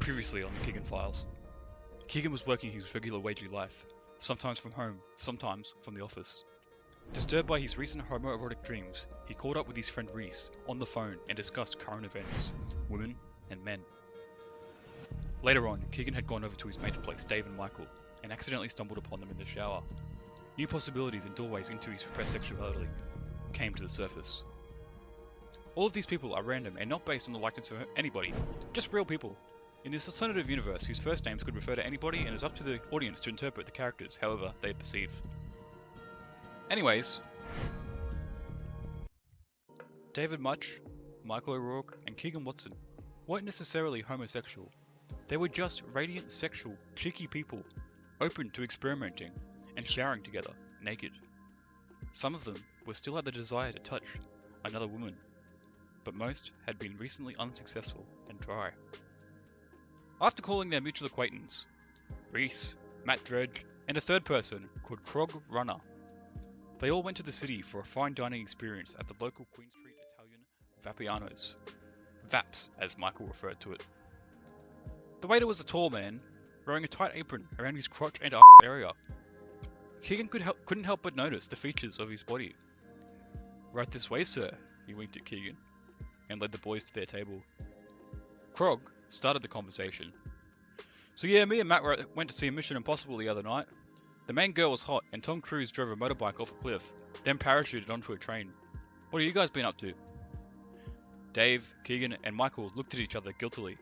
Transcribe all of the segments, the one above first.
Previously on the Keegan Files. Keegan was working his regular wagey life, sometimes from home, sometimes from the office. Disturbed by his recent homoerotic dreams, he caught up with his friend Reese on the phone and discussed current events, women, and men. Later on, Keegan had gone over to his mate's place, Dave and Michael, and accidentally stumbled upon them in the shower. New possibilities and doorways into his repressed sexuality came to the surface. All of these people are random and not based on the likeness of anybody, just real people. In this alternative universe, whose first names could refer to anybody and is up to the audience to interpret the characters however they perceive. Anyways, David Much, Michael O'Rourke, and Keegan Watson weren't necessarily homosexual. They were just radiant sexual, cheeky people, open to experimenting and showering together, naked. Some of them still had the desire to touch another woman, but most had been recently unsuccessful and dry. After calling their mutual acquaintance, Reese, Matt Dredge, and a third person called Krog Runner, they all went to the city for a fine dining experience at the local Queen Street Italian Vapiano's. Vaps, as Michael referred to it. The waiter was a tall man, wearing a tight apron around his crotch and area. Keegan couldn't help but notice the features of his body. "Right this way, sir," he winked at Keegan, and led the boys to their table. Krog started the conversation. "So yeah, me and Matt went to see Mission Impossible the other night. The main girl was hot, and Tom Cruise drove a motorbike off a cliff, then parachuted onto a train. What have you guys been up to?" Dave, Keegan, and Michael looked at each other guiltily.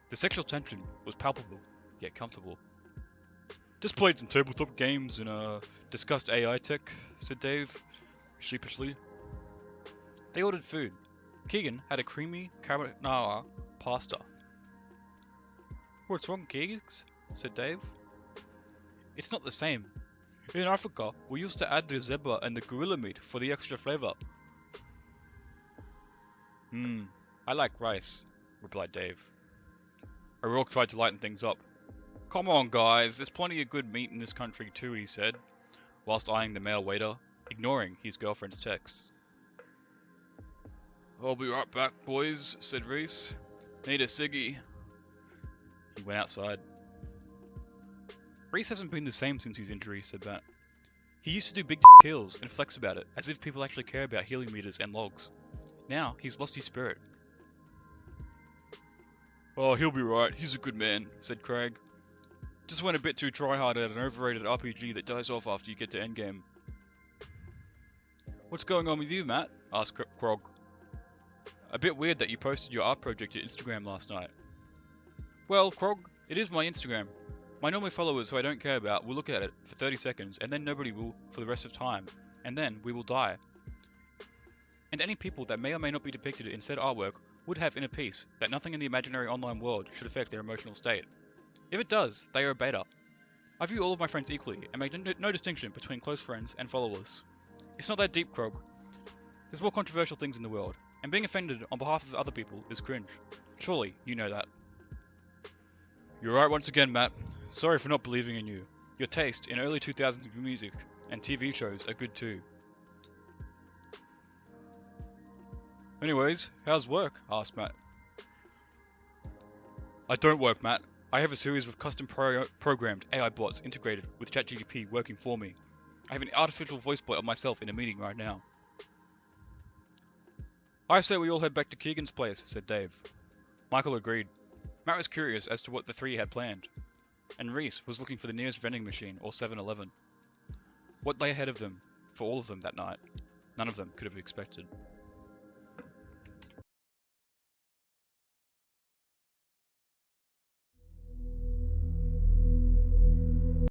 The sexual tension was palpable, yet comfortable. "Just played some tabletop games and discussed AI tech," said Dave, sheepishly. They ordered food. Keegan had a creamy carbonara pasta. "What's wrong, Keegs?" said Dave. "It's not the same. In Africa, we used to add the zebra and the gorilla meat for the extra flavor." I like rice," replied Dave. O'Rourke tried to lighten things up. "Come on, guys, there's plenty of good meat in this country too," he said, whilst eyeing the male waiter, ignoring his girlfriend's texts. "I'll be right back, boys," said Reese. "Need a ciggy." He went outside. "Reese hasn't been the same since his injury," said Matt. "He used to do big heals and flex about it, as if people actually care about healing meters and logs. Now, he's lost his spirit." "Oh, he'll be right. He's a good man," said Craig. "Just went a bit too tryhard at an overrated RPG that dies off after you get to endgame." "What's going on with you, Matt?" asked Krog. "A bit weird that you posted your art project to Instagram last night." "Well, Krog, it is my Instagram. My normal followers who I don't care about will look at it for 30 seconds, and then nobody will for the rest of time, and then we will die. And any people that may or may not be depicted in said artwork would have inner peace that nothing in the imaginary online world should affect their emotional state. If it does, they are a beta. I view all of my friends equally and make no distinction between close friends and followers. It's not that deep, Krog. There's more controversial things in the world, and being offended on behalf of other people is cringe. Surely, you know that." "You're right once again, Matt. Sorry for not believing in you. Your taste in early 2000s music and TV shows are good too." "Anyways, how's work?" asked Matt. "I don't work, Matt. I have a series of custom programmed AI bots integrated with ChatGPT working for me. I have an artificial voice bot of myself in a meeting right now." "I say we all head back to Keegan's place," said Dave. Michael agreed. Matt was curious as to what the three had planned, and Reese was looking for the nearest vending machine or 7-Eleven. What lay ahead of them, for all of them that night, none of them could have expected.